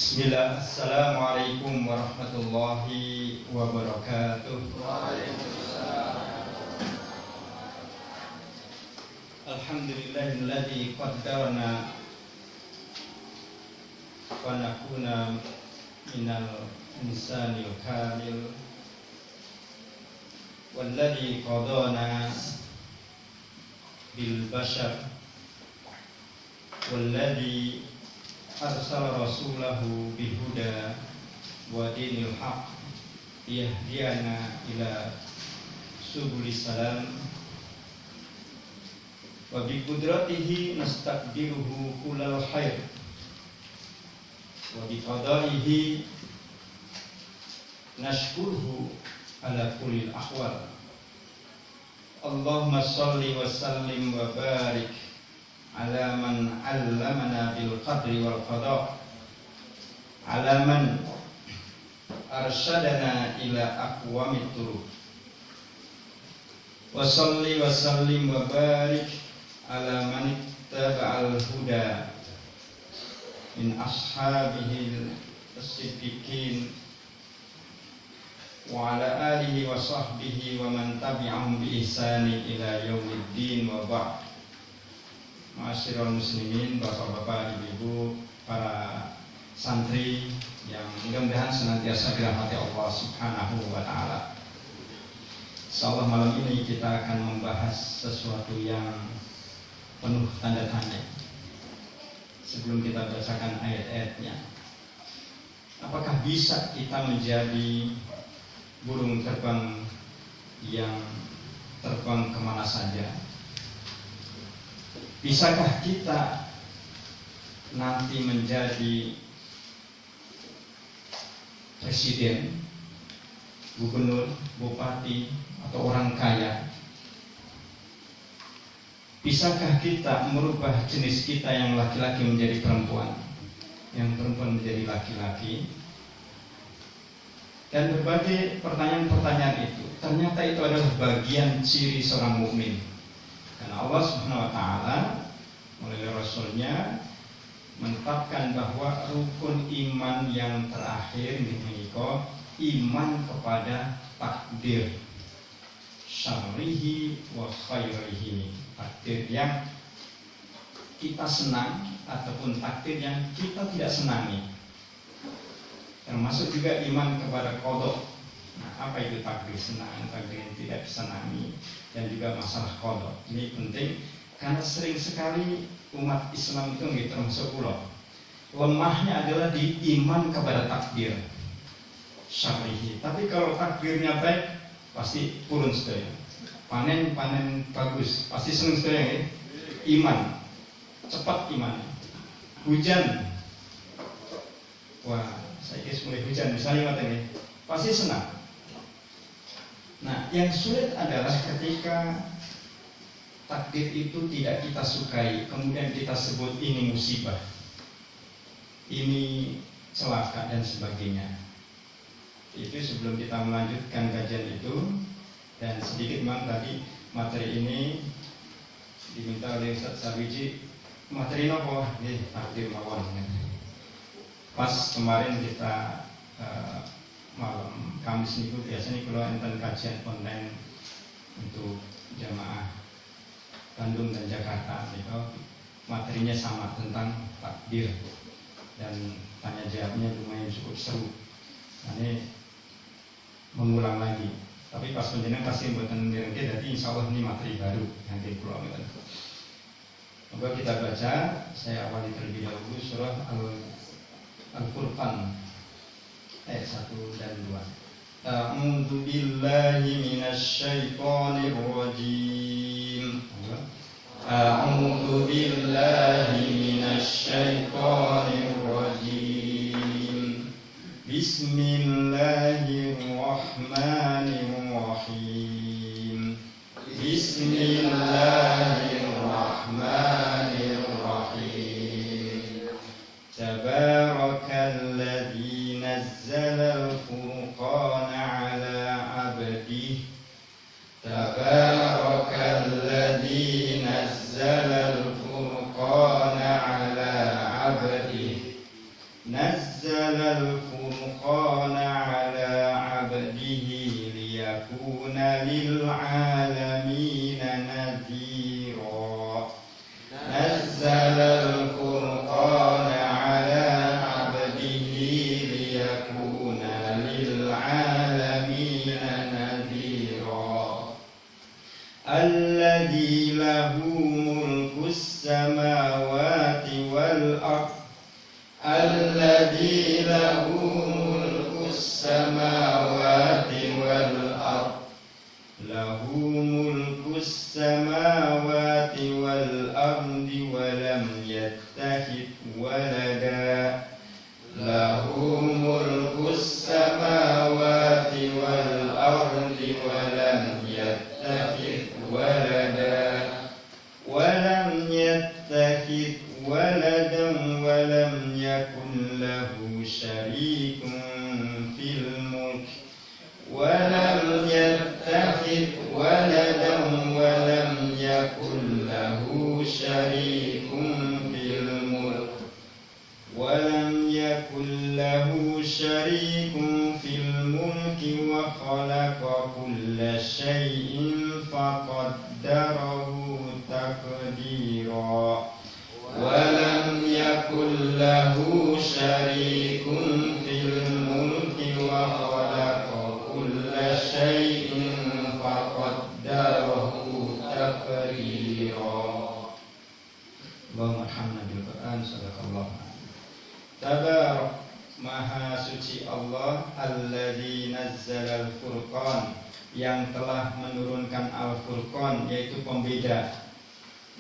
Bismillah, Assalamualaikum warahmatullahi wabarakatuh. Alhamdulillahilladzi qaddarana wa nakuna minal insanil kamil walladzi qadana bil bashar walladzi arsala rasulahu bihuda wa dinil haq yahdiyana ila subulis salam wa bi qudratihi nastaqdiruhu kullal khair wa bi qadarihi nashkuruhu ala kullil ahwal. Allahumma shalli wa sallim wa barik ala man 'allamana bil qadri wal qada, ala man arsyadana ila aqwamit turuq, wa shalli wa sallim wa barik ala man ittaba'al huda min ashabihi as-siddiqin wa ala alihi wa sahbihi wa man tabi'ahum bi ihsani ila yaumiddin wa ba'd. Ma'asyiral muslimin, bapak-bapak, ibu-ibu, para santri yang mudah-mudahan senantiasa dirahmati Allah Subhanahu wa taala. Insyaallah malam ini kita akan membahas sesuatu yang penuh tanda tanya. Sebelum kita bacakan ayat-ayatnya, apakah bisa kita menjadi burung terbang yang terbang kemana saja? Bisakah kita nanti menjadi presiden, gubernur, bupati, atau orang kaya? Bisakah kita merubah jenis kita yang laki-laki menjadi perempuan, yang perempuan menjadi laki-laki? Dan berbagai pertanyaan-pertanyaan itu ternyata itu adalah bagian ciri seorang mukmin. Karena Allah Subhanahu wa taala melalui Rasulnya menetapkan bahwa rukun iman yang terakhir menika iman kepada takdir, syarrihi wa khairihi, takdir yang kita senang ataupun takdir yang kita tidak senangi. Termasuk juga iman kepada qada. Nah, apa itu takdir senang, takdir yang tidak disenangi, dan juga masalah qada. Ini penting karena sering sekali umat Islam itu termasuk pulau lemahnya adalah di iman kepada takdir syar'ihi. Tapi kalau takdirnya baik pasti turun sedaya. Panen bagus pasti senang sedaya ya. Iman cepat iman. Hujan, wah saya kira mulai hujan misalnya matanya pasti senang. Nah, yang sulit adalah ketika takdir itu tidak kita sukai, kemudian kita sebut ini musibah, ini celaka dan sebagainya. Itu sebelum kita melanjutkan kajian itu, dan sedikit memang tadi materi ini diminta oleh Ustaz Sabiji, materi nopo, takdir mawon. Pas kemarin kita malam Kamis itu biasanya kalau enten kajian online untuk jamaah Bandung dan Jakarta itu materinya sama tentang takdir dan tanya jawabnya lumayan cukup seru. Ini mengulang lagi. Tapi pas penjenengan pasti buatan direngke, jadi insya Allah ini materi baru nanti pulau itu. Coba kita baca. Saya awali terlebih dahulu surah Al-Furqan ayat 1 dan 2. A'udzu billahi minasy syaithanir rajim. A'udzu billahi minasy syaithanir rajim. Bismillahirrahmanirrahim. Bismillahirrahmanirrahim. Tabarakalladzi nazzala al-furqana 'ala 'abdihi. Tabarakalladzi nazzala al-furqana nazzalal furqana ala abdihi liyakuna lil alamina nadhira. Alladzi lahu mulkus samawati wal ardh. Alladzi lahu mulkus samawati wal ardh. Lahu mulkus samawati wal ardi wa lam yattakhidh walada. Lahu mulkus samawati wal ardi wa lam yattakhidh walada. Wa lam yattakhidh waladan wa lam yakun lahu syarikun fil mulk. ولم يتخذ ولدا ولم يكن له شريك في الملك. ولم يكن له شريك في الملك وخلق كل شيء فقدره تقديرا. ولم يكن له شريك في الملك وخلق كل شيء فقدره تقديرا. اللهم ارحمنا بالقرآن. صدق الله. Tabarak, maha suci Allah, alladzi nazzalal furqan, yang telah menurunkan al-furqan, yaitu pembeda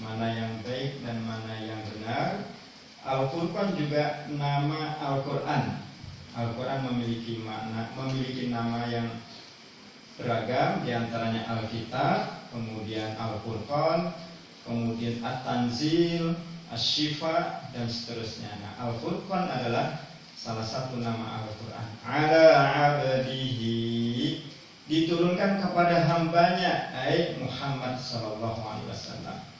mana yang baik dan mana yang benar. Al-Furqan juga nama Al-Quran. Al-Quran memiliki makna, memiliki nama yang beragam, diantaranya Al-Kitab, kemudian Al-Furqan, kemudian At-Tanzil, Asy-Syifa, dan seterusnya. Nah, Al-Furqan adalah salah satu nama Al-Quran. Ala abdihi, diturunkan kepada hambanya, ai Muhammad sallallahu alaihi wasallam.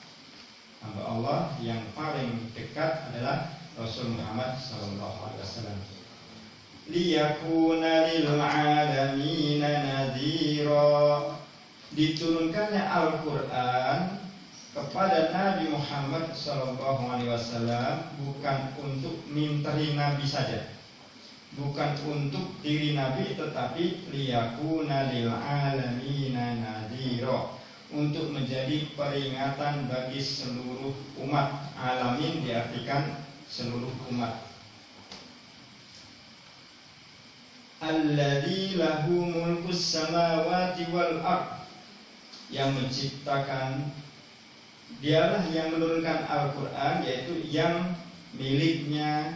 Hamba Allah yang paling dekat adalah Rasul Muhammad sallallahu alaihi wasallam. Liyakuna lil alamin nadhira, diturunkannya Al-Qur'an kepada Nabi Muhammad sallallahu alaihi wasallam bukan untuk minteri Nabi saja, bukan untuk diri Nabi, tetapi liyakuna lil alamin nadhira, untuk menjadi peringatan bagi seluruh umat. Alamin diartikan seluruh umat. Alladzi lahu mulkus samawati wal ardh, yang menciptakan, dialah yang menurunkan Al-Quran, yaitu yang miliknya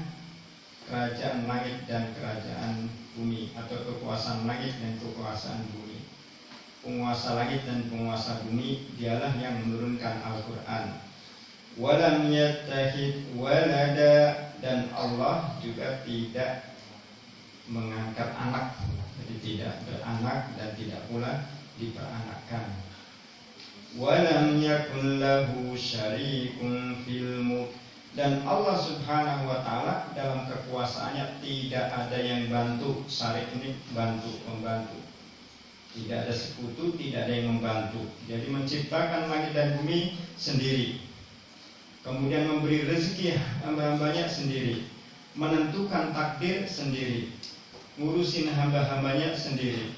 kerajaan langit dan kerajaan bumi, atau kekuasaan langit dan kekuasaan bumi. Penguasa langit dan penguasa bumi, dialah yang menurunkan Al-Quran. Walam yattakhid walada, dan Allah juga tidak mengangkat anak, jadi tidak beranak dan tidak pula diperanakkan. Walam yakun lahu syarikun fil mulk, dan Allah subhanahu wa ta'ala dalam kekuasaannya tidak ada yang bantu. Syarik ini bantu, membantu. Tidak ada sekutu, tidak ada yang membantu. Jadi menciptakan langit dan bumi sendiri, kemudian memberi rezeki hamba-hambanya sendiri, menentukan takdir sendiri, ngurusin hamba-hambanya sendiri,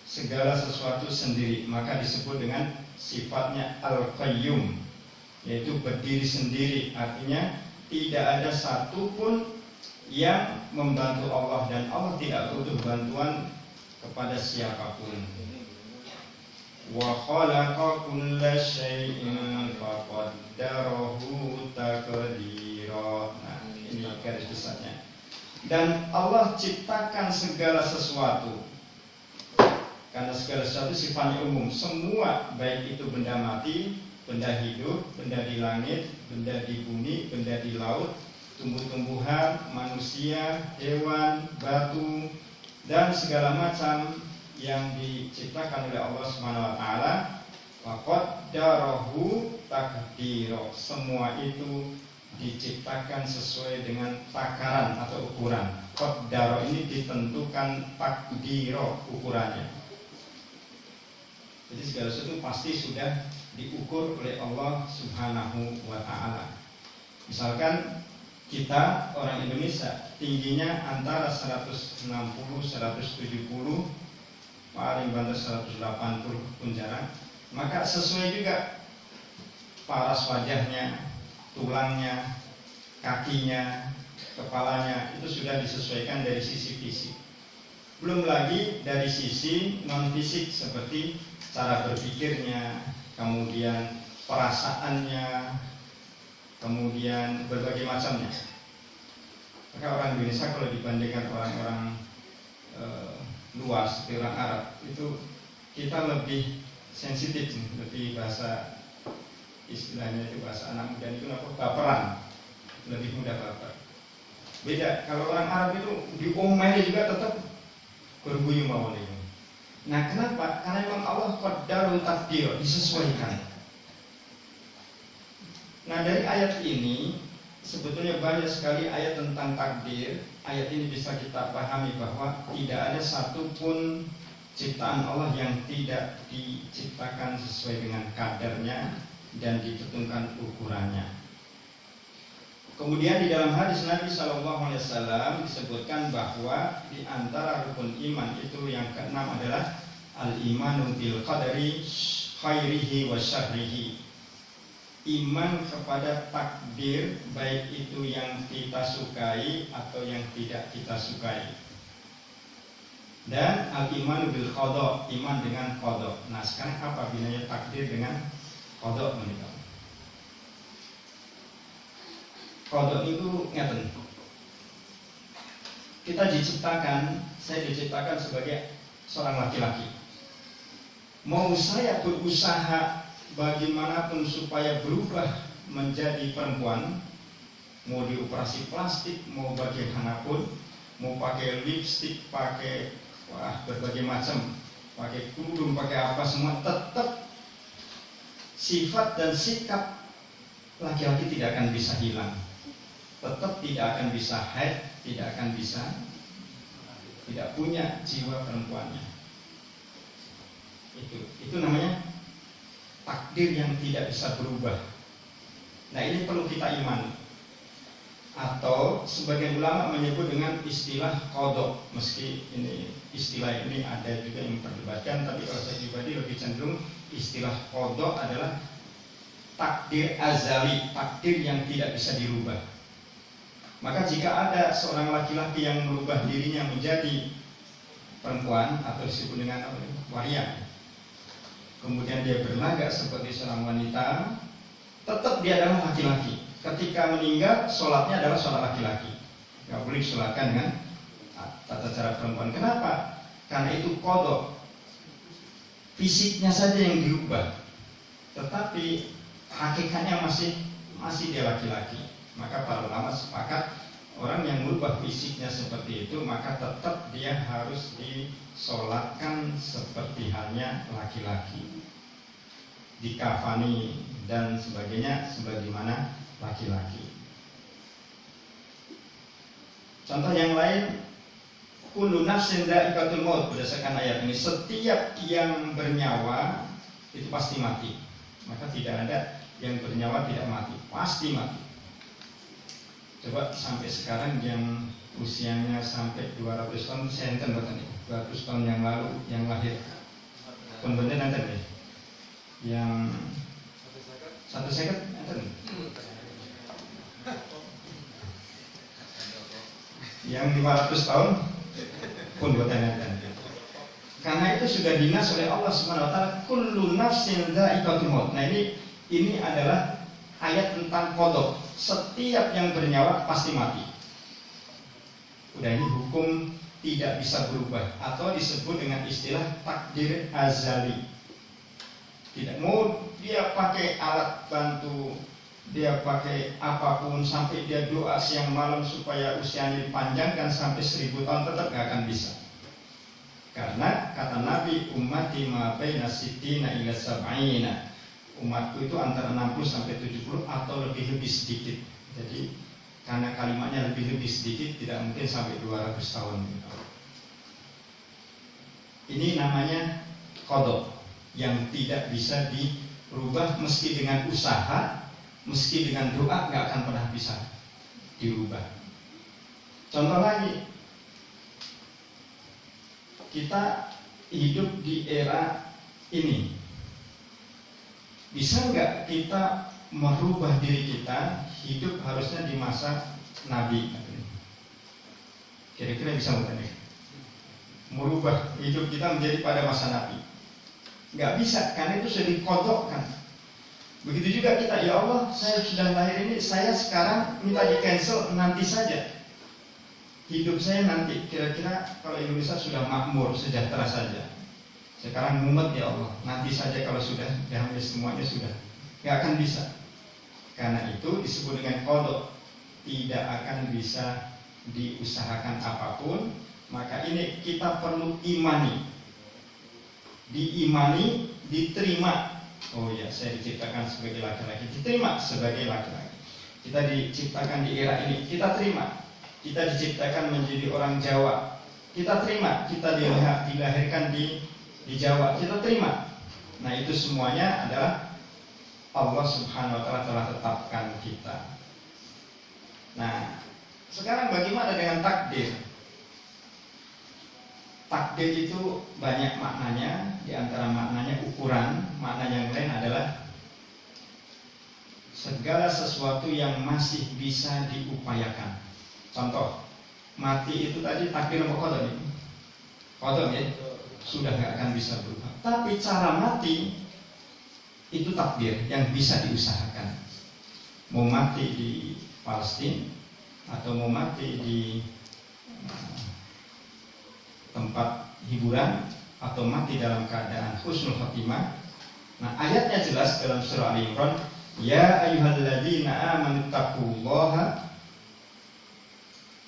segala sesuatu sendiri. Maka disebut dengan sifatnya Al-Qayyum, yaitu berdiri sendiri. Artinya tidak ada satupun yang membantu Allah, dan Allah tidak butuh bantuan kepada siapapun. Wa khalaqa kulla syai'in faqaddarahu taqdira. Nah, ini garis besarnya. Dan Allah ciptakan segala sesuatu, karena segala sesuatu sifatnya umum. Semua, baik itu benda mati, benda hidup, benda di langit, benda di bumi, benda di laut, tumbuh-tumbuhan, manusia, hewan, batu, dan segala macam yang diciptakan oleh Allah Subhanahu wa taala, faqaddarahu taqdira. Semua itu diciptakan sesuai dengan takaran atau ukuran. Qaddara ini ditentukan, taqdira ukurannya. Jadi segala sesuatu pasti sudah diukur oleh Allah Subhanahu wa taala. Misalkan kita orang Indonesia tingginya antara 160, 170, paling banter 180 pun jarang, maka sesuai juga paras wajahnya, tulangnya, kakinya, kepalanya itu sudah disesuaikan dari sisi fisik. Belum lagi dari sisi non fisik seperti cara berpikirnya, kemudian perasaannya, kemudian berbagai macamnya. Maka orang Indonesia kalau dibandingkan orang-orang luar seperti orang Arab itu kita lebih sensitif, lebih bahasa istilahnya itu bahasa anak muda itu apa? Baperan, lebih mudah baper. Beda kalau orang Arab itu diomeli juga tetap berguyu mawali. Nah kenapa? Karena memang Allah qadarul takdir, disesuaikan. Nah dari ayat ini sebetulnya banyak sekali ayat tentang takdir. Ayat ini bisa kita pahami bahwa tidak ada satupun ciptaan Allah yang tidak diciptakan sesuai dengan kadarnya dan ditentukan ukurannya. Kemudian di dalam hadis Nabi SAW disebutkan bahwa di antara rukun iman itu yang keenam adalah al-imanu bil qadari khairihi wa syarrihi. Iman kepada takdir, baik itu yang kita sukai atau yang tidak kita sukai. Dan al-imanu bil qada, iman dengan qada. Nah sekarang apa bedanya takdir dengan qada menikah? Qada itu ngeten. Kita diciptakan, saya diciptakan sebagai seorang laki-laki. Mau saya berusaha bagaimanapun supaya berubah menjadi perempuan, mau dioperasi plastik, mau bagaimanapun, mau pakai lipstik, pakai berbagai macam, pakai kerudung, pakai apa semua, tetap sifat dan sikap laki-laki tidak akan bisa hilang. Tetap tidak akan bisa haid, tidak akan bisa, tidak punya jiwa perempuannya. Itu namanya takdir yang tidak bisa berubah. Nah ini perlu kita imani. Atau sebagian ulama menyebut dengan istilah qada. Meski ini istilah ini ada juga yang memperdebatkan, tapi kalau saya pribadi lebih cenderung istilah qada adalah takdir azali, takdir yang tidak bisa dirubah. Maka jika ada seorang laki-laki yang merubah dirinya menjadi perempuan atau disebut dengan waria, kemudian dia berlagak seperti seorang wanita, tetap dia adalah laki-laki. Ketika meninggal, sholatnya adalah sholat laki-laki. Gak boleh sholatkan dengan tata cara perempuan. Kenapa? Karena itu qada. Fisiknya saja yang dirubah, tetapi hakikatnya masih dia laki-laki. Maka para ulama sepakat orang yang merubah fisiknya seperti itu, maka tetap dia harus disolatkan seperti halnya laki-laki, dikafani dan sebagainya sebagaimana laki-laki. Contoh yang lain, kullu nafsin dha'iqatul maut, berdasarkan ayat ini, setiap yang bernyawa itu pasti mati. Maka tidak ada yang bernyawa tidak mati, pasti mati. Coba sampai sekarang yang usianya sampai 200 tahun, saya enten buatan 200 tahun yang lalu yang lahir pun bener enten ya. Yang satu seket enten. Yang 500 tahun pun buatan enten. Karena itu sudah dinas oleh Allah Subhanahu wa taala, kullu nafsin dha'iqatul maut. Nah ini adalah ayat tentang qada. Setiap yang bernyawa pasti mati. Udah, ini hukum tidak bisa berubah atau disebut dengan istilah takdir azali. Tidak mau dia pakai alat bantu, dia pakai apapun, sampai dia doa siang malam supaya usianya dipanjangkan sampai 1000 tahun, tetap gak akan bisa. Karena kata Nabi, ummati ma baina sittina ila sab'ina. Umatku itu antara 60 sampai 70 atau lebih sedikit. Jadi karena kalimatnya lebih sedikit, tidak mungkin sampai 200 tahun. Ini namanya qada yang tidak bisa dirubah meski dengan usaha, meski dengan doa nggak akan pernah bisa dirubah. Contoh lagi, kita hidup di era ini, bisa nggak kita merubah diri kita hidup harusnya di masa Nabi? Kira-kira bisa bukan ya? Merubah hidup kita menjadi pada masa Nabi? Nggak bisa, karena itu sudah dikodokkan. Begitu juga kita, ya Allah, saya sudah lahir ini, saya sekarang minta di cancel, nanti saja. Hidup saya nanti, kira-kira kalau Indonesia sudah makmur, sejahtera saja. Sekarang mumet ya Allah, nanti saja kalau sudah diambil semuanya sudah. Nggak akan bisa. Karena itu disebut dengan kodok, tidak akan bisa diusahakan apapun. Maka ini kita perlu imani, diimani, diterima. Oh ya, saya diciptakan sebagai laki-laki, diterima sebagai laki-laki. Kita diciptakan di era ini, kita terima. Kita diciptakan menjadi orang Jawa, kita terima. Kita dilahirkan di Jawa, kita terima. Nah, itu semuanya adalah Allah Subhanahu wa Ta'ala telah tetapkan kita. Nah, sekarang bagaimana dengan takdir? Takdir itu banyak maknanya. Di antara maknanya ukuran. Makna yang lain adalah segala sesuatu yang masih bisa diupayakan. Contoh, mati itu tadi takdir apa kodok ini? Kodok ya, sudah nggak akan bisa berubah. Tapi cara mati itu takdir yang bisa diusahakan. Mau mati di Palestina atau mau mati di tempat hiburan atau mati dalam keadaan husnul khotimah. Nah, ayatnya jelas dalam surah Al-Imran, ya ayyuhalladzina amanu taqullaha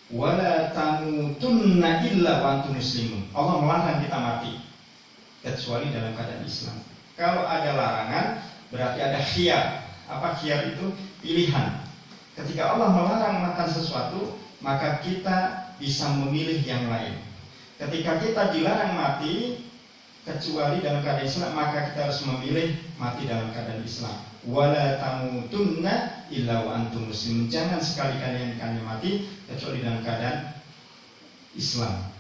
wala tamutunna illa wa antum muslimun. Allah melarang kita mati kecuali dalam keadaan Islam. Kalau ada larangan berarti ada khiyar. Apa khiyar itu? Pilihan. Ketika Allah melarang makan sesuatu, maka kita bisa memilih yang lain. Ketika kita dilarang mati kecuali dalam keadaan Islam, maka kita harus memilih mati dalam keadaan Islam. Wala tamutunna illa wa antum muslimun. Jangan sekali kalian mati kecuali dalam keadaan Islam.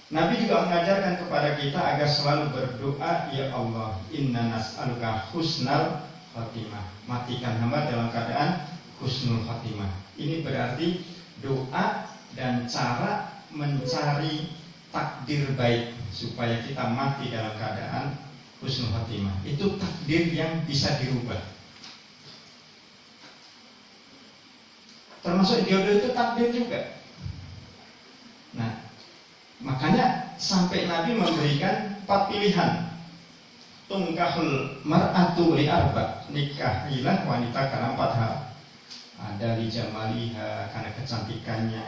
Nabi juga mengajarkan kepada kita agar selalu berdoa, ya Allah, inna nas'aluka husnal khotimah. Matikan hamba dalam keadaan husnul khotimah. Ini berarti doa dan cara mencari takdir baik supaya kita mati dalam keadaan husnul khotimah. Itu takdir yang bisa dirubah. Termasuk jodoh itu takdir juga. Nah, makanya sampai Nabi memberikan 4 pilihan. Tungkahul mar'atu li arba, nikahilah wanita karena 4 hal. Ada li jamaliha karena kecantikannya,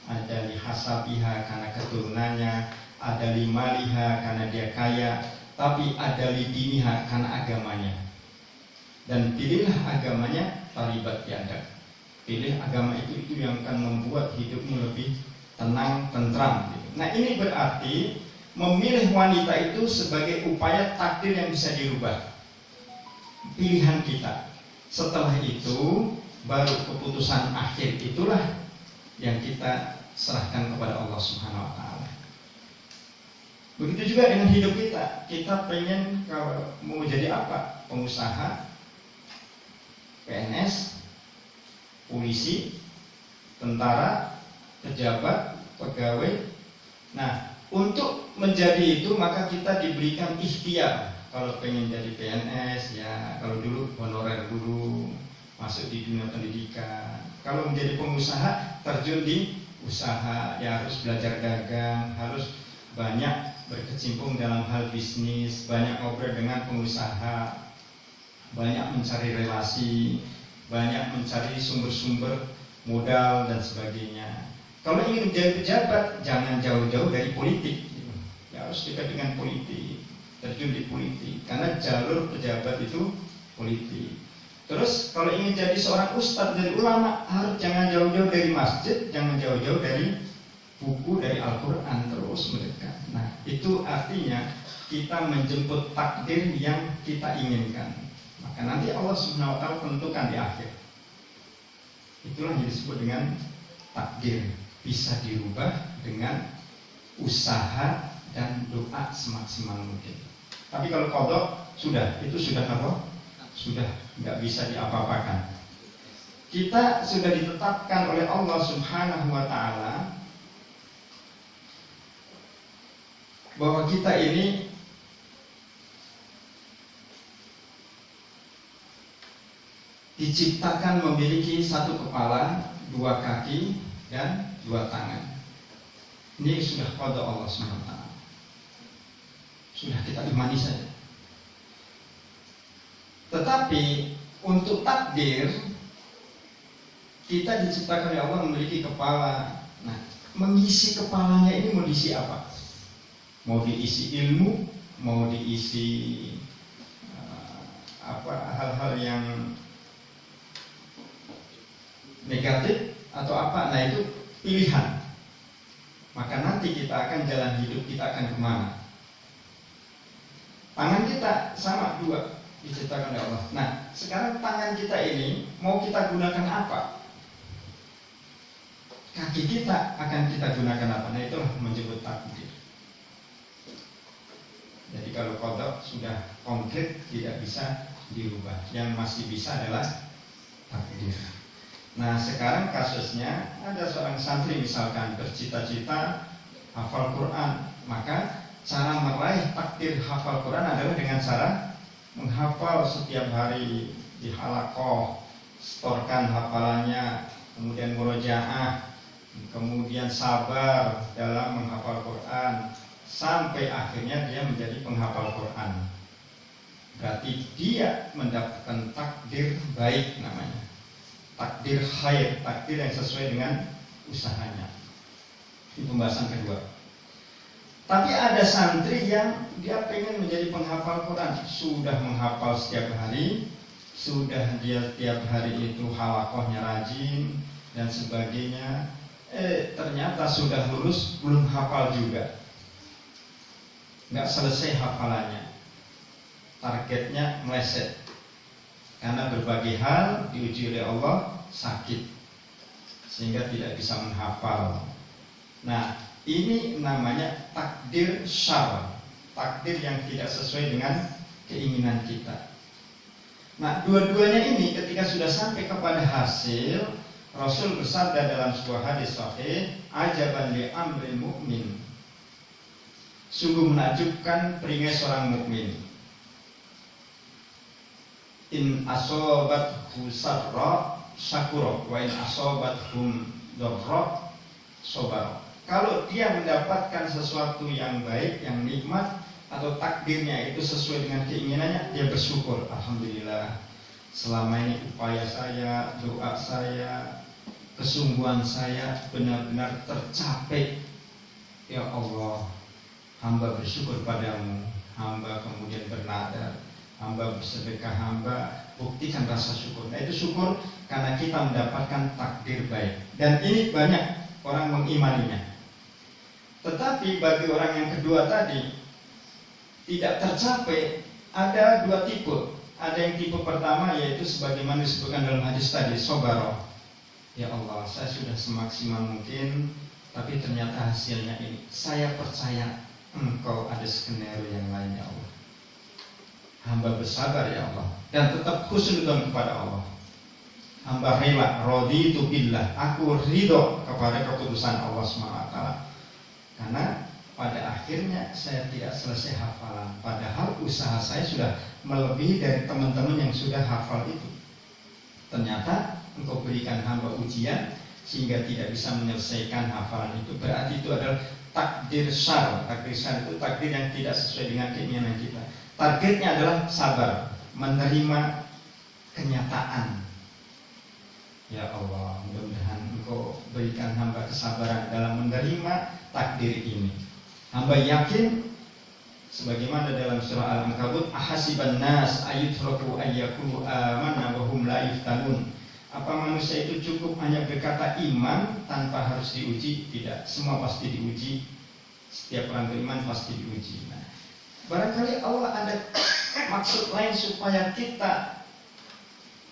ada li hasabiha karena keturunannya, ada li maliha karena dia kaya, tapi ada li diniha karena agamanya. Dan pilihlah agamanya taribat diadab. Pilih agama itu yang akan membuat hidupmu lebih tenang, tentram. Nah, ini berarti memilih wanita itu sebagai upaya takdir yang bisa dirubah. Pilihan kita. Setelah itu baru keputusan akhir itulah yang kita serahkan kepada Allah Subhanahu wa Ta'ala. Begitu juga dengan hidup kita. Kita pengen kalau mau jadi apa? Pengusaha, PNS, polisi, tentara, pejabat, pegawai. Nah, untuk menjadi itu maka kita diberikan ikhtiar. Kalau pengen jadi PNS, ya kalau dulu honorer guru, masuk di dunia pendidikan. Kalau menjadi pengusaha, terjun di usaha, ya harus belajar dagang, harus banyak berkecimpung dalam hal bisnis, banyak ngobrol dengan pengusaha, banyak mencari relasi, banyak mencari sumber-sumber modal dan sebagainya. Kalau ingin menjadi pejabat, jangan jauh-jauh dari politik. Ya harus dekat dengan politik, terjun di politik, karena jalur pejabat itu politik. Terus kalau ingin jadi seorang ustadz dari ulama, harus jangan jauh-jauh dari masjid, jangan jauh-jauh dari buku, dari Al-Quran, terus mendekat. Nah, itu artinya kita menjemput takdir yang kita inginkan. Maka nanti Allah Subhanahu wa Ta'ala tentukan di akhir. Itulah yang disebut dengan takdir. Bisa dirubah dengan usaha dan doa semaksimal mungkin. Tapi kalau qada itu sudah apa? Sudah nggak bisa diapa-apakan. Kita sudah ditetapkan oleh Allah Subhanahu wa Ta'ala bahwa kita ini diciptakan memiliki satu kepala, dua kaki, dan dua tangan. Ini sudah qada Allah SWT. Sudah kita imani saja. Tetapi untuk takdir, kita diciptakan oleh Allah memiliki kepala. Nah, mengisi kepalanya ini mau diisi apa? Mau diisi ilmu, mau diisi hal-hal yang negatif atau apa? Nah, itu pilihan. Maka nanti kita akan jalan hidup kita akan kemana? Tangan kita sama dua diciptakan oleh Allah. Nah, sekarang tangan kita ini mau kita gunakan apa? Kaki kita akan kita gunakan apa? Nah, itulah menyebut takdir. Jadi kalau qada sudah konkret tidak bisa dirubah. Yang masih bisa adalah takdir. Nah, sekarang kasusnya ada seorang santri misalkan bercita-cita hafal Quran, maka cara meraih takdir hafal Quran adalah dengan cara menghafal setiap hari di halaqah, setorkan hafalannya, kemudian murojaah, kemudian sabar dalam menghafal Quran sampai akhirnya dia menjadi penghafal Quran. Berarti dia mendapatkan takdir baik namanya. Takdir khair, takdir yang sesuai dengan usahanya. Ini pembahasan kedua. Tapi ada santri yang dia pengen menjadi penghafal Quran, sudah menghafal setiap hari, sudah dia tiap hari itu halaqahnya rajin dan sebagainya. Ternyata sudah lulus belum hafal juga, nggak selesai hafalannya. Targetnya meleset. Karena berbagai hal diuji oleh Allah sakit sehingga tidak bisa menghafal. Nah, ini namanya takdir syarr, takdir yang tidak sesuai dengan keinginan kita. Nah, dua-duanya ini ketika sudah sampai kepada hasil, Rasul bersabda dalam sebuah hadis sahih, ajaban li amril mu'min. Sungguh menakjubkan peringatan seorang mukmin. In asobathu sarra syakura wa in asobathum dharra sabara. Kalau dia mendapatkan sesuatu yang baik, yang nikmat atau takdirnya itu sesuai dengan keinginannya, dia bersyukur. Alhamdulillah, selama ini upaya saya, doa saya, kesungguhan saya benar-benar tercapai. Ya Allah, hamba bersyukur padamu. Hamba kemudian bernadar, hamba bersedekah, hamba buktikan rasa syukur. Nah, itu syukur karena kita mendapatkan takdir baik. Dan ini banyak orang mengimaninya. Tetapi bagi orang yang kedua tadi tidak tercapai, ada dua tipe. Ada yang tipe pertama yaitu sebagaimana disebutkan dalam hadis tadi, sobaro. Ya Allah, saya sudah semaksimal mungkin, tapi ternyata hasilnya ini. Saya percaya Engkau ada skenario yang lain, ya Allah. Hamba bersabar ya Allah dan tetap husnudzon kepada Allah. Hamba rela, raditu billah, aku ridho kepada keputusan Allah SWT. Karena pada akhirnya saya tidak selesai hafalan, padahal usaha saya sudah melebihi dari teman-teman yang sudah hafal itu. Ternyata Engkau berikan hamba ujian sehingga tidak bisa menyelesaikan hafalan itu. Berarti itu adalah takdir syarr. Takdir syarr itu takdir yang tidak sesuai dengan keinginan kita. Targetnya adalah sabar, menerima kenyataan. Ya Allah, mudah-mudahan Engkau berikan hamba kesabaran dalam menerima takdir ini. Hamba yakin sebagaimana dalam surah Al-Ankabut, ahasiban nas ayutraku ayyaqulu amanna wa hum la yuftanun. Apa manusia itu cukup hanya berkata iman tanpa harus diuji? Tidak, semua pasti diuji. Setiap orang beriman pasti diuji. Nah, barangkali Allah ada maksud lain supaya kita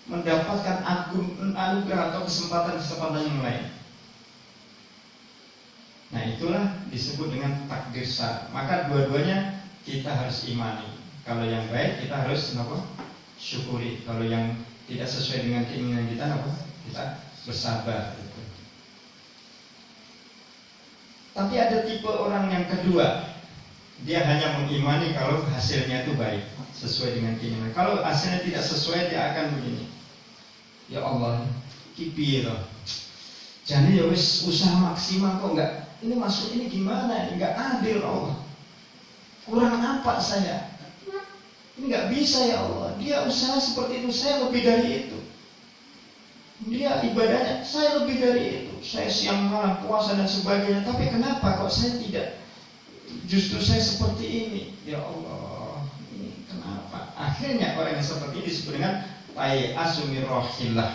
mendapatkan anugerah atau kesempatan-kesempatan yang lain. Nah, itulah disebut dengan takdir syar. Maka dua-duanya kita harus imani. Kalau yang baik kita harus syukuri. Kalau yang tidak sesuai dengan keinginan kita kita bersabar. Tapi ada tipe orang yang kedua, dia hanya mengimani kalau hasilnya itu baik, sesuai dengan keinginan. Kalau hasilnya tidak sesuai, dia akan begini, ya Allah, kipir, jadi ya wis usaha maksimal kok enggak. Ini maksud ini gimana? Ini enggak adil Allah. Kurang apa saya? Ini enggak bisa ya Allah. Dia usaha seperti itu, saya lebih dari itu. Dia ibadahnya, saya lebih dari itu. Saya siang malam puasa dan sebagainya. Tapi kenapa kok saya tidak? Justru saya seperti ini. Ya Allah, ini kenapa? Akhirnya orang yang seperti ini disebut dengan tay'asu min rahmatillah.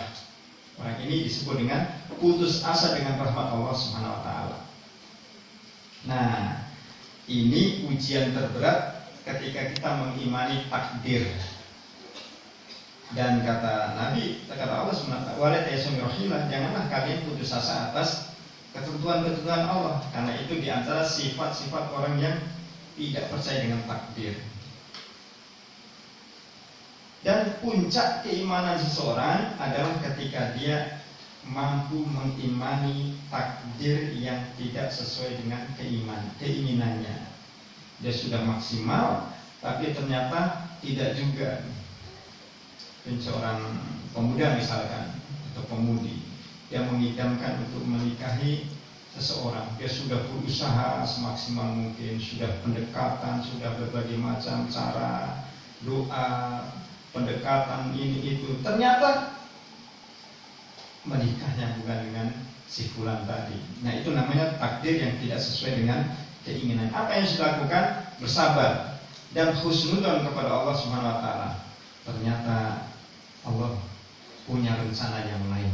Orang ini disebut dengan putus asa dengan rahmat Allah Subhanahu wa taala. Nah, ini ujian terberat ketika kita mengimani takdir. Dan kata Nabi, kata Allah Subhanahu wa taala, janganlah kalian putus asa atas ketentuan-ketentuan Allah, karena itu diantara sifat-sifat orang yang tidak percaya dengan takdir. Dan puncak keimanan seseorang adalah ketika dia mampu mengimani takdir yang tidak sesuai dengan keinginannya. Dia sudah maksimal, tapi ternyata tidak juga. Seorang pemuda misalkan atau pemudi, dia mengidamkan untuk menikahi seseorang. Dia sudah berusaha semaksimal mungkin, sudah pendekatan, sudah berbagai macam cara, doa, pendekatan ini itu. Ternyata menikahnya bukan dengan si fulan tadi. Nah, itu namanya takdir yang tidak sesuai dengan keinginan. Apa yang sudah lakukan? Bersabar dan husnudzon kepada Allah Subhanahu wa taala. Ternyata Allah punya rencana yang lain.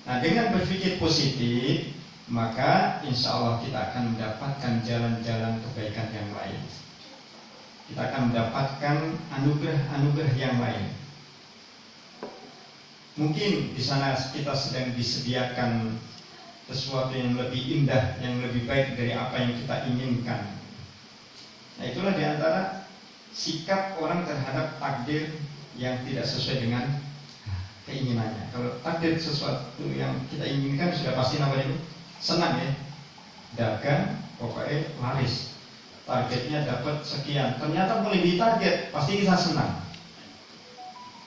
Nah, dengan berpikir positif, maka insya Allah kita akan mendapatkan jalan-jalan kebaikan yang lain. Kita akan mendapatkan anugerah-anugerah yang lain. Mungkin di sana kita sedang disediakan sesuatu yang lebih indah, yang lebih baik dari apa yang kita inginkan. Nah, itulah diantara sikap orang terhadap takdir yang tidak sesuai dengan keinginannya. Kalau takdir sesuatu yang kita inginkan sudah pasti namanya senang ya. Dagang pokoknya laris. Targetnya dapat sekian. Ternyata melebihi target, pasti kita senang.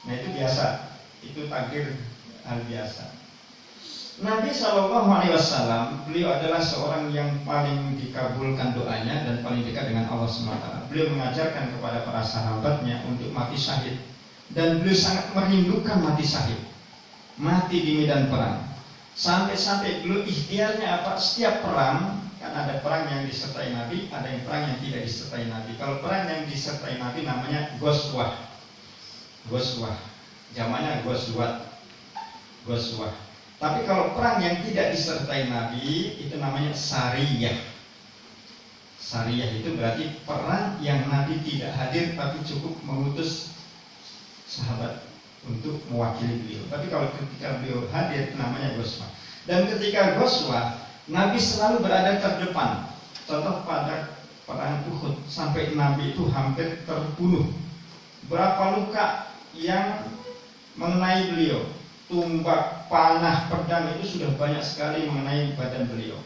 Nah, itu biasa. Itu takdir hal biasa. Nabi SAW, beliau adalah seorang yang paling dikabulkan doanya dan paling dekat dengan Allah SWT. Beliau mengajarkan kepada para sahabatnya untuk mati syahid. Dan beliau sangat merindukan mati syahid, mati di medan perang. Sampai-sampai beliau ikhtiarnya apa? Setiap perang, kan ada perang yang disertai Nabi, ada yang perang yang tidak disertai Nabi. Kalau perang yang disertai Nabi namanya Ghazwah. Ghazwah, jamaknya Ghazwat. Tapi kalau perang yang tidak disertai Nabi itu namanya Sariyah. Sariyah itu berarti perang yang Nabi tidak hadir tapi cukup mengutus sahabat untuk mewakili beliau. Tapi kalau ketika beliau hadir namanya Ghazwah. Dan ketika Ghazwah, Nabi selalu berada terdepan. Contoh pada perang Uhud, sampai Nabi itu hampir terbunuh. Berapa luka yang mengenai beliau? Tumbak, panah, pedang itu sudah banyak sekali mengenai badan beliau.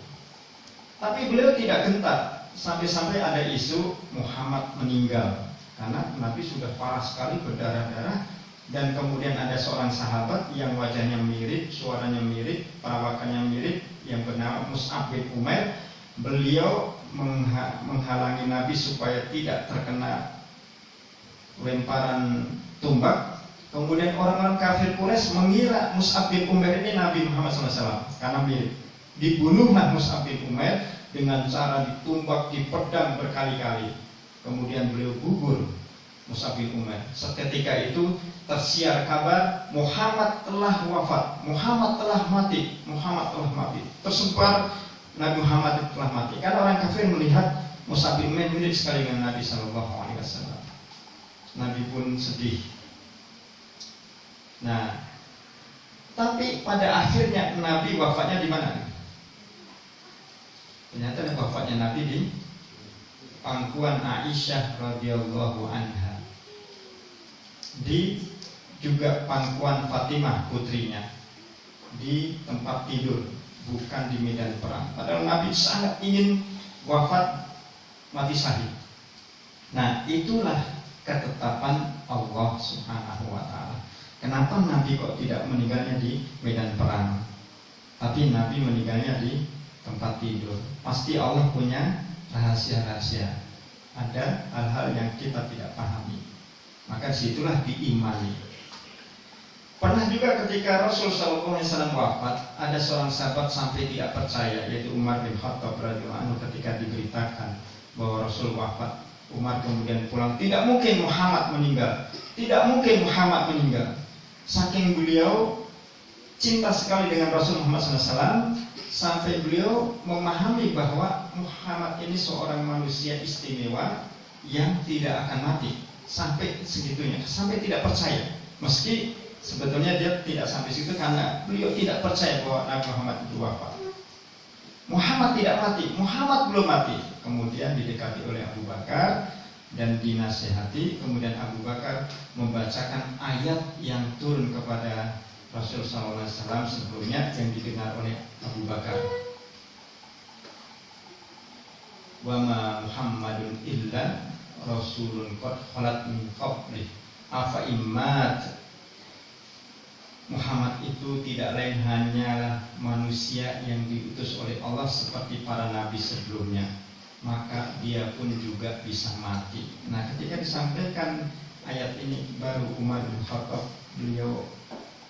Tapi beliau tidak gentar. Sampai-sampai ada isu Muhammad meninggal, karena Nabi sudah parah sekali, berdarah-darah. Dan kemudian ada seorang sahabat yang wajahnya mirip, suaranya mirip, perawakannya mirip, yang bernama Mus'ab bin Umair. Beliau menghalangi Nabi supaya tidak terkena lemparan tumbak. Kemudian orang-orang kafir Quraisy mengira Mus'ab bin Umair ini Nabi Muhammad SAW karena mirip. Dibunuhlah Mus'ab bin Umair dengan cara ditumbak, dipedang berkali-kali. Kemudian beliau gugur, Mus'ab bin Umair. Seketika itu tersiar kabar Muhammad telah wafat, Muhammad telah mati, Muhammad telah mati. Tersebar Nabi Muhammad telah mati. Karena orang kafir melihat Mus'ab bin Umair mirip sekali dengan Nabi SAW. Nabi pun sedih. Nah, tapi pada akhirnya Nabi wafatnya di mana? Ternyata wafatnya Nabi di pangkuan Aisyah radhiyallahu anha, di juga pangkuan Fatimah putrinya, di tempat tidur, bukan di medan perang. Padahal Nabi sangat ingin wafat mati syahid. Nah, itulah ketetapan Allah Subhanahu wa ta'ala. Kenapa Nabi kok tidak meninggalnya di medan perang, tapi Nabi meninggalnya di tempat tidur? Pasti Allah punya rahasia-rahasia. Ada hal-hal yang kita tidak pahami, maka situlah diimani. Pernah juga ketika Rasul SAW wafat, ada seorang sahabat sampai tidak percaya, yaitu Umar bin Khattab radhiyallahu anhu. Ketika diberitakan bahwa Rasul wafat, Umar kemudian pulang. Tidak mungkin Muhammad meninggal, tidak mungkin Muhammad meninggal. Saking beliau cinta sekali dengan Rasul Muhammad SAW, sampai beliau memahami bahwa Muhammad ini seorang manusia istimewa yang tidak akan mati. Sampai segitunya, sampai tidak percaya. Meski sebetulnya dia tidak sampai situ, karena beliau tidak percaya bahwa Nabi Muhammad itu wafat. Muhammad tidak mati, Muhammad belum mati. Kemudian didekati oleh Abu Bakar dan dinasihati. Kemudian Abu Bakar membacakan ayat yang turun kepada Rasul SAW sebelumnya, yang didengar oleh Abu Bakar. Wa ma Muhammadun illa rasulun qad khalat min qablih afa immat. Muhammad itu tidak lain hanyalah manusia yang diutus oleh Allah seperti para nabi sebelumnya, maka dia pun juga bisa mati. Nah, ketika disampaikan ayat ini, baru Umar bin Khattab, beliau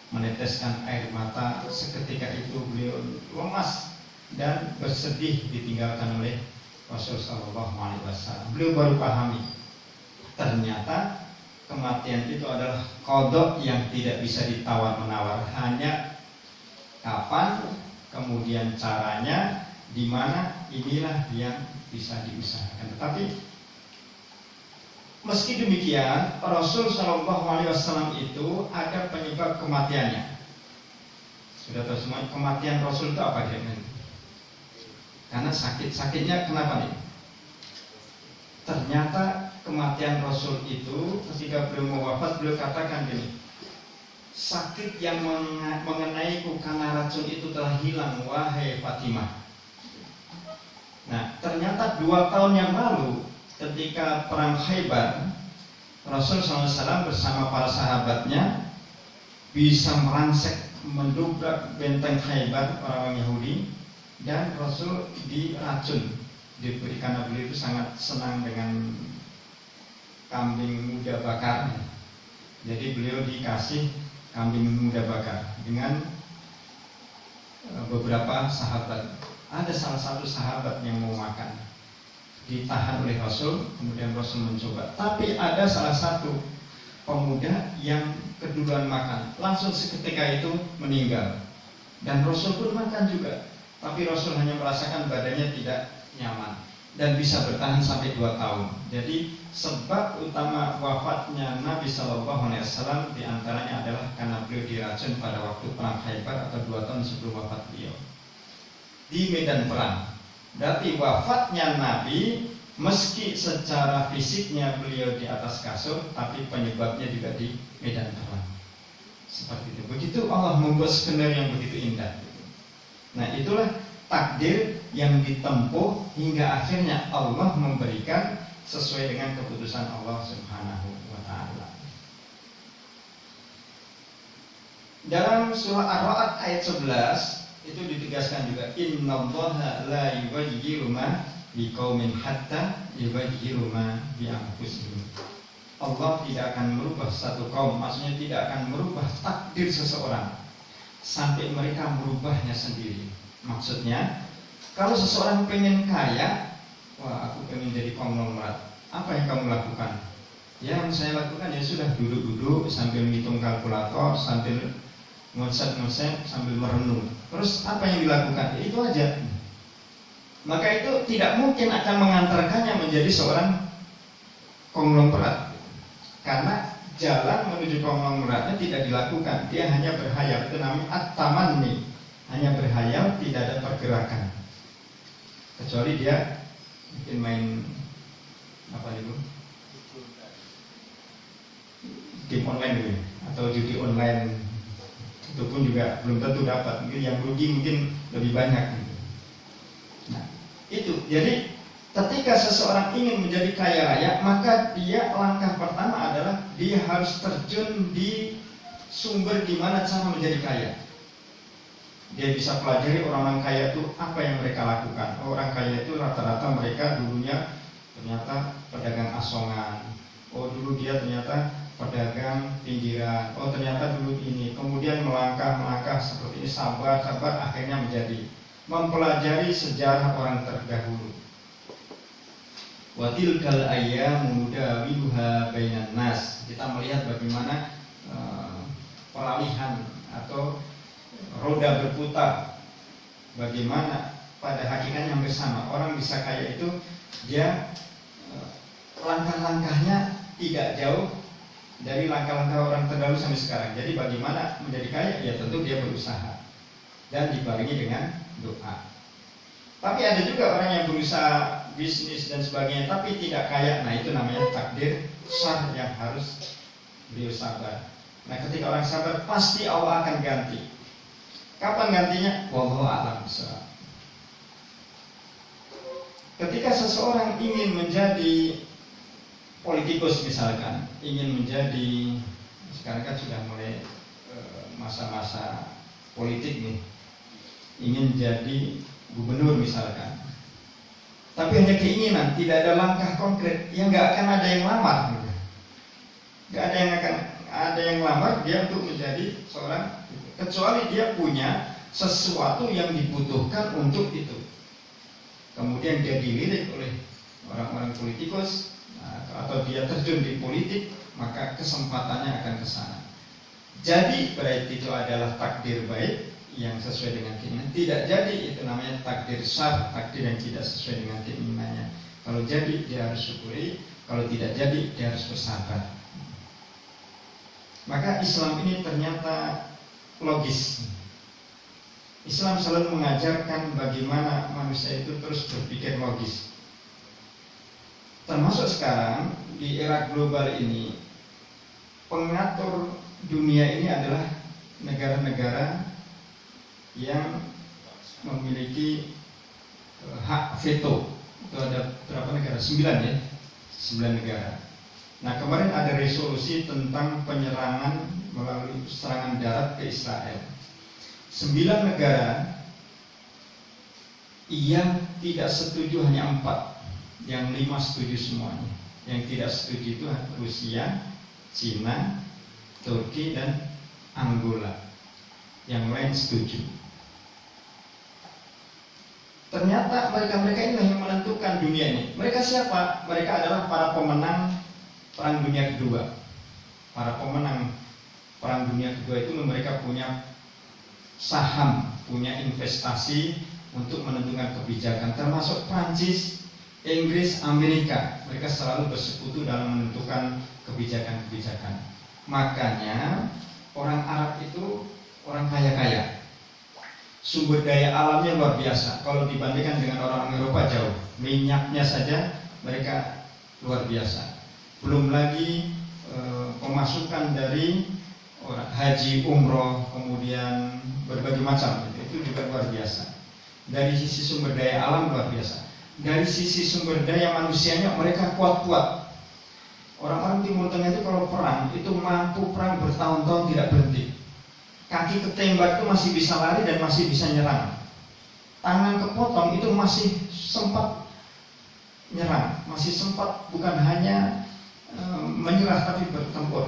meneteskan air mata. Seketika itu beliau lemas dan bersedih ditinggalkan oleh Rasulullah SAW. Beliau baru pahami, ternyata kematian itu adalah qada yang tidak bisa ditawar-menawar. Hanya kapan, kemudian caranya, di mana, inilah yang bisa diusahakan. Tetapi meski demikian, Rasul SAW itu ada penyebab kematiannya. Sudah tahu semua kematian Rasul itu apa kira-kira? Karena sakit-sakitnya kenapa nih? Ternyata kematian Rasul itu ketika beliau mau wafat, beliau katakan gini, sakit yang mengenaiku karena racun itu telah hilang, wahai Fatimah. Nah, ternyata 2 tahun yang lalu ketika perang Khaybar, Rasul SAW bersama para sahabatnya bisa merangsek, mendobrak benteng Khaybar orang Yahudi, dan Rasul diracun. Karena beliau itu sangat senang dengan kambing muda bakar. Jadi beliau dikasih kambing muda bakar dengan beberapa sahabat. Ada salah satu sahabat yang mau makan, ditahan oleh Rasul, kemudian Rasul mencoba. Tapi ada salah satu pemuda yang keduluan makan, langsung seketika itu meninggal. Dan Rasul pun makan juga, tapi Rasul hanya merasakan badannya tidak nyaman dan bisa bertahan sampai 2 tahun. Jadi sebab utama wafatnya Nabi SAW diantaranya adalah karena beliau diracun pada waktu perang Khaybar atau 2 tahun sebelum wafat beliau di medan perang. Berarti wafatnya Nabi, meski secara fisiknya beliau di atas kasur, tapi penyebabnya juga di medan perang. Seperti itu. Begitu Allah membuat skenario yang begitu indah. Nah, itulah takdir yang ditempuh hingga akhirnya Allah memberikan sesuai dengan keputusan Allah Subhanahu wa ta'ala. Dalam surah Ar-Ra'd ayat 11 itu ditegaskan juga, innallaha la yughayyiru ma biqaumin hatta yughayyiru ma bi anfusihim. Allah tidak akan merubah satu kaum, maksudnya tidak akan merubah takdir seseorang sampai mereka merubahnya sendiri. Maksudnya, kalau seseorang pengen kaya, wah aku pengen jadi konglomerat, apa yang kamu lakukan? Yang saya lakukan ya sudah duduk-duduk sambil menghitung kalkulator, sambil ngonsep-ngonsep, sambil merenung. Terus apa yang dilakukan? Ya, itu aja. Maka itu tidak mungkin akan mengantarkannya menjadi seorang konglomerat, karena jalan menuju konglomeratnya tidak dilakukan. Dia hanya berhayal, itu namanya at-tamanni, hanya berhayal, tidak ada pergerakan. Kecuali dia mungkin main apa itu, game online gitu, atau judi online, itu pun juga belum tentu dapat. Mungkin yang rugi mungkin lebih banyak gitu. Nah, itu jadi ketika seseorang ingin menjadi kaya raya, maka dia langkah pertama adalah dia harus terjun di sumber di mana cara menjadi kaya. Dia bisa pelajari orang-orang kaya itu apa yang mereka lakukan. Orang kaya itu rata-rata mereka dulunya ternyata pedagang asongan. Oh, dulu dia ternyata pedagang pinggiran. Oh, ternyata dulu ini. Kemudian melangkah seperti ini, sabar, akhirnya menjadi mempelajari sejarah orang terdahulu. Wa tilkal ayyamu nudawiluha bainan nas. Kita melihat bagaimana peralihan atau roda berputar. Bagaimana pada hakikatnya hampir sama. Orang bisa kaya itu dia langkah-langkahnya tidak jauh dari langkah-langkah orang terdahulu sampai sekarang. Jadi bagaimana menjadi kaya? Ya tentu dia berusaha dan dibarengi dengan doa. Tapi ada juga orang yang berusaha bisnis dan sebagainya tapi tidak kaya. Nah, itu namanya takdir syar yang harus beliau sabar. Nah, ketika orang sabar pasti Allah akan ganti. Kapan gantinya? Wallahu a'lam bishawab. Ketika seseorang ingin menjadi politikus misalkan, ingin menjadi, sekarang kan sudah mulai masa-masa politik nih, ingin jadi gubernur misalkan, tapi hanya keinginan, tidak ada langkah konkret, ya nggak akan ada yang lamar, nggak ada yang akan ada yang lamar dia untuk menjadi seorang, kecuali dia punya sesuatu yang dibutuhkan untuk itu. Kemudian dia dilirik oleh orang-orang politikus, atau dia terjun di politik, maka kesempatannya akan ke sana. Jadi berarti itu adalah takdir baik yang sesuai dengan keinginan. Tidak jadi, itu namanya takdir syar, takdir yang tidak sesuai dengan keinginannya. Kalau jadi dia harus syukuri, kalau tidak jadi dia harus bersabar. Maka Islam ini ternyata logis. Islam selalu mengajarkan bagaimana manusia itu terus berpikir logis. Termasuk sekarang di era global ini, pengatur dunia ini adalah negara-negara yang memiliki hak veto. Itu ada berapa negara? 9 ya, 9 negara. Nah, kemarin ada resolusi tentang penyerangan melalui serangan darat ke Israel. 9 negara yang tidak setuju hanya 4, yang 5 setuju semuanya. Yang tidak setuju itu Rusia, Cina, Turki, dan Angola. Yang lain setuju. Ternyata mereka-mereka ini yang menentukan dunia ini. Mereka siapa? Mereka adalah para pemenang Perang Dunia Kedua. Para pemenang Perang Dunia Kedua itu mereka punya saham, punya investasi untuk menentukan kebijakan, termasuk Prancis, Inggris, Amerika. Mereka selalu bersekutu dalam menentukan kebijakan-kebijakan. Makanya orang Arab itu orang kaya-kaya, sumber daya alamnya luar biasa. Kalau dibandingkan dengan orang Eropa jauh. Minyaknya saja mereka luar biasa. Belum lagi pemasukan dari orang haji, umroh, kemudian berbagai macam, itu juga luar biasa. Dari sisi sumber daya alam luar biasa. Dari sisi sumber daya manusianya mereka kuat-kuat. Orang-orang Timur Tengah itu kalau perang itu mampu perang bertahun-tahun tidak berhenti. Kaki ketembak itu masih bisa lari dan masih bisa nyerang. Tangan kepotong itu masih sempat nyerang, masih sempat bukan hanya menyerah tapi bertempur.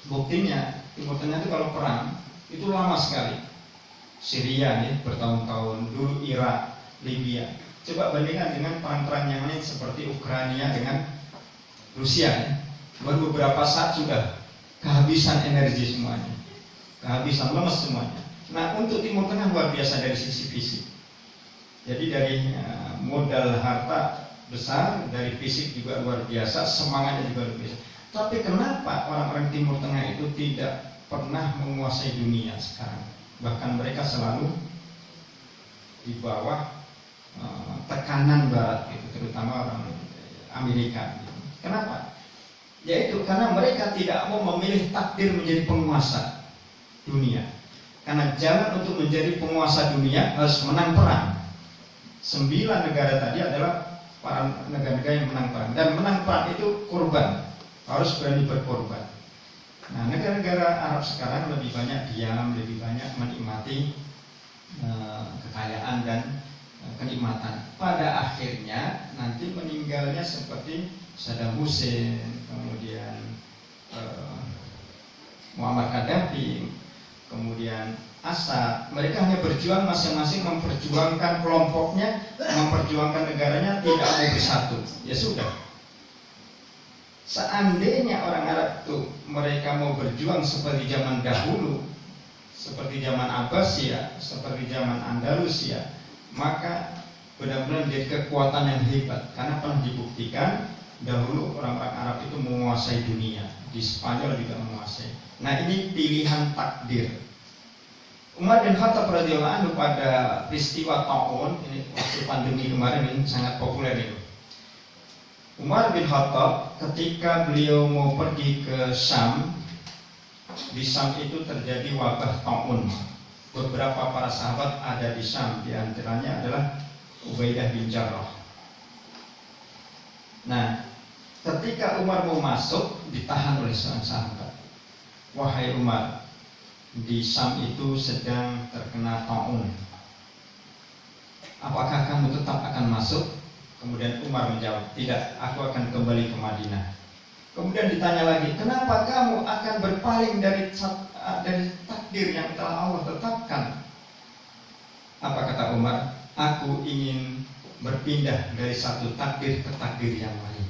Buktinya Timur Tengah itu kalau perang itu lama sekali. Syria nih bertahun-tahun, dulu Irak, Libya. Coba bandingkan dengan perang-perang yang lain seperti Ukraina dengan Rusia ya. Baru beberapa saat sudah kehabisan energi semuanya, kehabisan, lemes semuanya. Nah, untuk Timur Tengah luar biasa dari sisi fisik. Jadi dari modal harta besar, dari fisik juga luar biasa, semangatnya juga luar biasa. Tapi kenapa orang-orang Timur Tengah itu tidak pernah menguasai dunia sekarang? Bahkan mereka selalu di bawah tekanan Barat, gitu, terutama orang Amerika. Gitu. Kenapa? Yaitu karena mereka tidak mau memilih takdir menjadi penguasa dunia. Karena jalan untuk menjadi penguasa dunia harus menang perang. 9 negara tadi adalah para negara-negara yang menang perang. Dan menang perang itu korban, harus berani berkorban. Nah, negara-negara Arab sekarang lebih banyak diam, lebih banyak menikmati kekayaan dan kenikmatan. Pada akhirnya nanti meninggalnya seperti Saddam Hussein, kemudian Muammar Gaddafi, kemudian Assad. Mereka hanya berjuang masing-masing memperjuangkan kelompoknya, memperjuangkan negaranya, tidak mau bersatu. Ya sudah. Seandainya orang Arab itu mereka mau berjuang seperti zaman dahulu, seperti zaman Abbasiyah, seperti zaman Andalusia, maka benar-benar menjadi kekuatan yang hebat. Karena pernah dibuktikan dahulu orang-orang Arab itu menguasai dunia, di Spanyol juga menguasai. Nah, ini pilihan takdir. Umar bin Khattab radhiyallahu anhu pada peristiwa Ta'un, ini waktu pandemi kemarin ini sangat populer itu. Umar bin Khattab ketika beliau mau pergi ke Syam, di Syam itu terjadi wabah Ta'un. Beberapa para sahabat ada di Syam, di antaranya adalah Ubaidah bin Jarrah. Nah, ketika Umar mau masuk, ditahan oleh seorang sahabat. Wahai Umar, di Syam itu sedang terkena Ta'un. Apakah kamu tetap akan masuk? Kemudian Umar menjawab, tidak, aku akan kembali ke Madinah. Kemudian ditanya lagi, kenapa kamu akan berpaling dari takdir yang telah Allah tetapkan? Apa kata Umar? Aku ingin berpindah dari satu takdir ke takdir yang lain.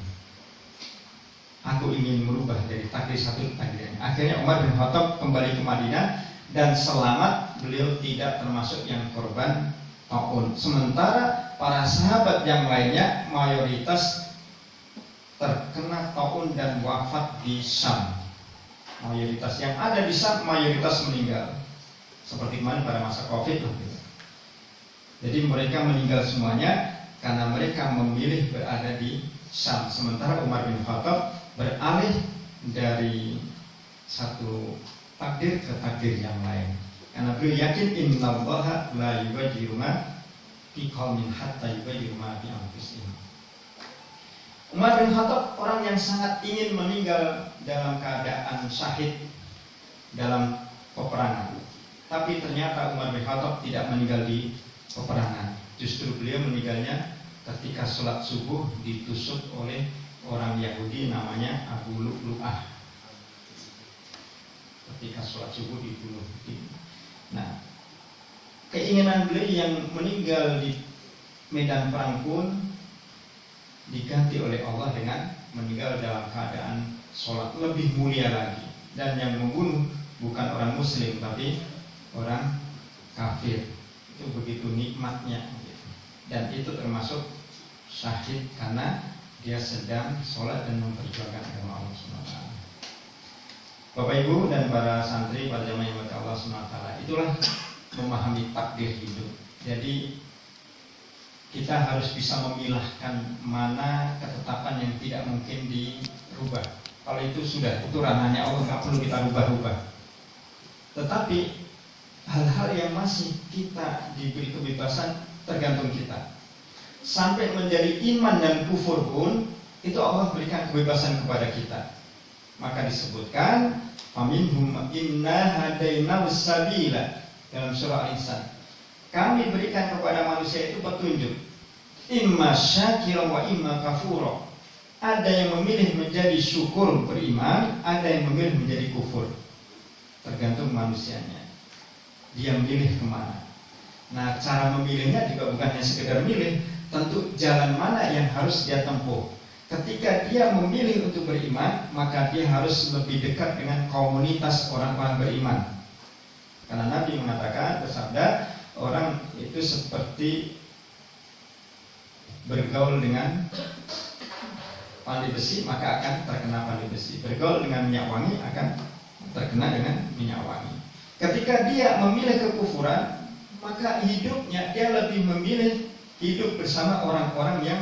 Aku ingin merubah dari takdir satu ke takdir yang lain. Akhirnya Umar bin Khattab kembali ke Madinah dan selamat, beliau tidak termasuk yang korban Ta'un. Sementara para sahabat yang lainnya mayoritas terkena Ta'un dan wafat di Syam. Mayoritas yang ada di Syam mayoritas meninggal. Seperti kemarin pada masa Covid gitu. Jadi mereka meninggal semuanya karena mereka memilih berada di Syam. Sementara Umar bin Khattab beralih dari satu takdir ke takdir yang lain. Karena beliau yakin innallaha la yughayyiru ma biqaumin hatta yughayyiru ma bi anfusihim. Umar bin Khattab orang yang sangat ingin meninggal dalam keadaan syahid dalam peperangan. Tapi ternyata Umar bin Khattab tidak meninggal di peperangan. Justru beliau meninggalnya ketika sholat subuh ditusuk oleh orang Yahudi namanya Abu Lu'lu'ah. Ketika sholat subuh dibunuh. Nah, keinginan beliau yang meninggal di medan perang pun diganti oleh Allah dengan meninggal dalam keadaan sholat, lebih mulia lagi. Dan yang membunuh bukan orang muslim tapi orang kafir. Itu begitu nikmatnya gitu. Dan itu termasuk syahid karena dia sedang sholat dan memperjuangkan agama Allah SWT. Bapak Ibu dan para santri, para jamaah yang Allah SWT, itulah memahami takdir hidup. Jadi kita harus bisa memilahkan mana ketetapan yang tidak mungkin dirubah. Kalau itu sudah, itu ranahnya Allah, nggak perlu kita rubah-rubah. Tetapi hal-hal yang masih kita diberi kebebasan tergantung kita. Sampai menjadi iman dan kufur pun itu Allah berikan kebebasan kepada kita. Maka disebutkan faminhum inna hadainahu sabila dalam surah Al-Insan. Kami berikan kepada manusia itu petunjuk. Imma syakira wa imma kafura. Ada yang memilih menjadi syukur beriman, ada yang memilih menjadi kufur. Tergantung manusianya. Dia milih kemana. Nah, cara memilihnya juga bukan hanya sekedar milih, tentu jalan mana yang harus dia tempuh. Ketika dia memilih untuk beriman, maka dia harus lebih dekat dengan komunitas orang-orang beriman. Karena Nabi mengatakan, bersabda, orang itu seperti bergaul dengan pandai besi maka akan terkena pandai besi. Bergaul dengan minyak wangi akan terkena dengan minyak wangi. Ketika dia memilih kekufuran, maka hidupnya dia lebih memilih hidup bersama orang-orang yang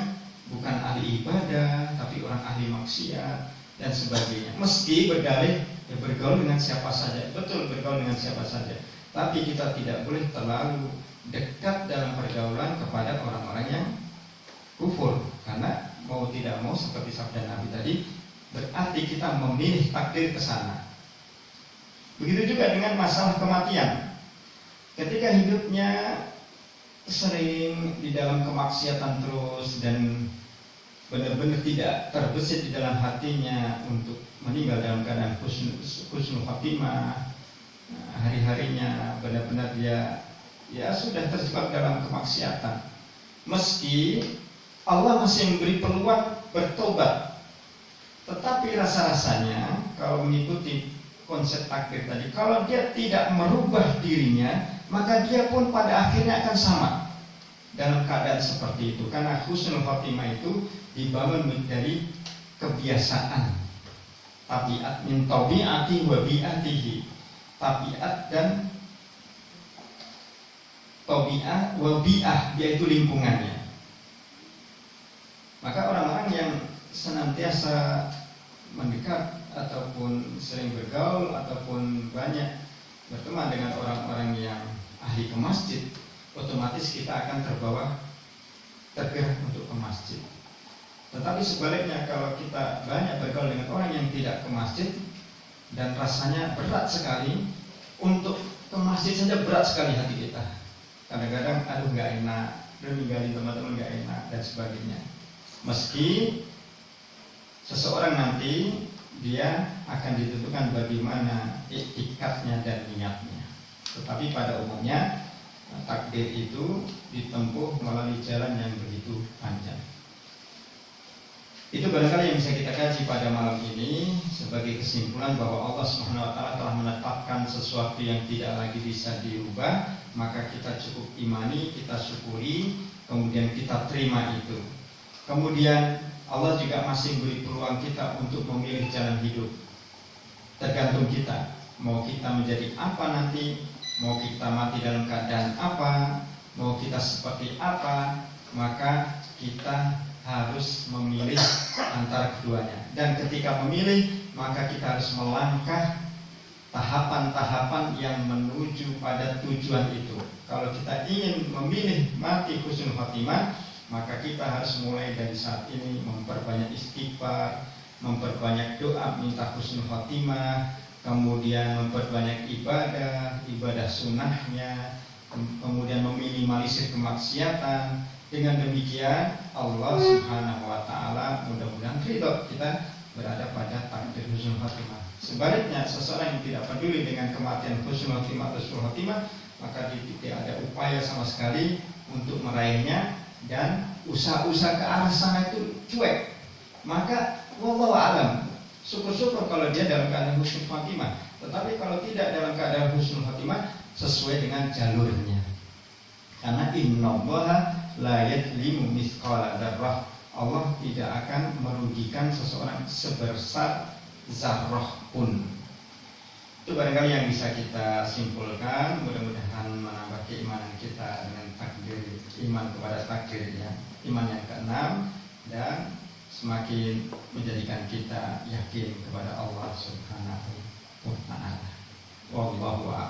bukan ahli ibadah, tapi orang ahli maksiat dan sebagainya. Meski berdalih ya bergaul dengan siapa saja, betul bergaul dengan siapa saja, tapi kita tidak boleh terlalu dekat dalam pergaulan kepada orang-orang yang kufur, karena mau tidak mau seperti sabda Nabi tadi, berarti kita memilih takdir ke sana. Begitu juga dengan masalah kematian. Ketika hidupnya sering di dalam kemaksiatan terus dan benar-benar tidak terbesit di dalam hatinya untuk meninggal dalam keadaan husnul khatimah, hari-harinya benar-benar dia ya sudah terjebak dalam kemaksiatan. Meski Allah masih memberi peluang bertobat, tetapi rasa-rasanya kalau mengikuti konsep takdir tadi, kalau dia tidak merubah dirinya, maka dia pun pada akhirnya akan sama dalam keadaan seperti itu. Karena husnul khatimah itu dibangun menjadi kebiasaan, tabiat, min tabiati wa bi'atihi, tabiat dan tabiat wa bi'ah, yaitu lingkungannya. Maka orang-orang yang senantiasa mendekat ataupun sering bergaul ataupun banyak berteman dengan orang-orang yang ahli ke masjid, otomatis kita akan tergerak untuk ke masjid. Tetapi sebaliknya, kalau kita banyak bergaul dengan orang yang tidak ke masjid dan rasanya berat sekali untuk ke masjid saja, berat sekali hati kita. Kadang-kadang aduh nggak enak, dan ninggalin teman-teman nggak enak dan sebagainya. Meski seseorang nanti dia akan ditentukan bagaimana iktikadnya dan niatnya. Tetapi pada umumnya takdir itu ditempuh melalui jalan yang begitu panjang. Itu barangkali yang bisa kita kaji pada malam ini sebagai kesimpulan bahwa Allah Subhanahu wa taala telah menetapkan sesuatu yang tidak lagi bisa dirubah, maka kita cukup imani, kita syukuri, kemudian kita terima itu. Kemudian Allah juga masih beri peluang kita untuk memilih jalan hidup. Tergantung kita, mau kita menjadi apa nanti, mau kita mati dalam keadaan apa, mau kita seperti apa, maka kita harus memilih antara keduanya. Dan ketika memilih, maka kita harus melangkah tahapan-tahapan yang menuju pada tujuan itu. Kalau kita ingin memilih mati husnul khatimah, maka kita harus mulai dari saat ini memperbanyak istighfar, memperbanyak doa minta husnul khatimah, kemudian memperbanyak ibadah sunnahnya, kemudian meminimalisir kemaksiatan. Dengan demikian Allah Subhanahu wa taala mudah-mudahan ridho kita berada pada takdir husnul khatimah. Sebaliknya, seseorang yang tidak peduli dengan kematian husnul khatimah, maka tidak ada upaya sama sekali untuk meraihnya, dan usaha-usaha ke arah sana itu cuek. Maka wallahu alam, syukur-syukur kalau dia dalam keadaan husnul khatimah. Tetapi kalau tidak dalam keadaan husnul khatimah, sesuai dengan jalurnya. Karena innallaha la yadlimu mithqala dzarrah, Allah tidak akan merugikan seseorang sebesar zarrah pun. Itu barangkali yang bisa kita simpulkan. Mudah-mudahan menambah keimanan kita dengan takdir, iman kepada takdir ya, iman yang keenam, dan semakin menjadikan kita yakin kepada Allah Subhanahu wa taala. Wallahu a'lam.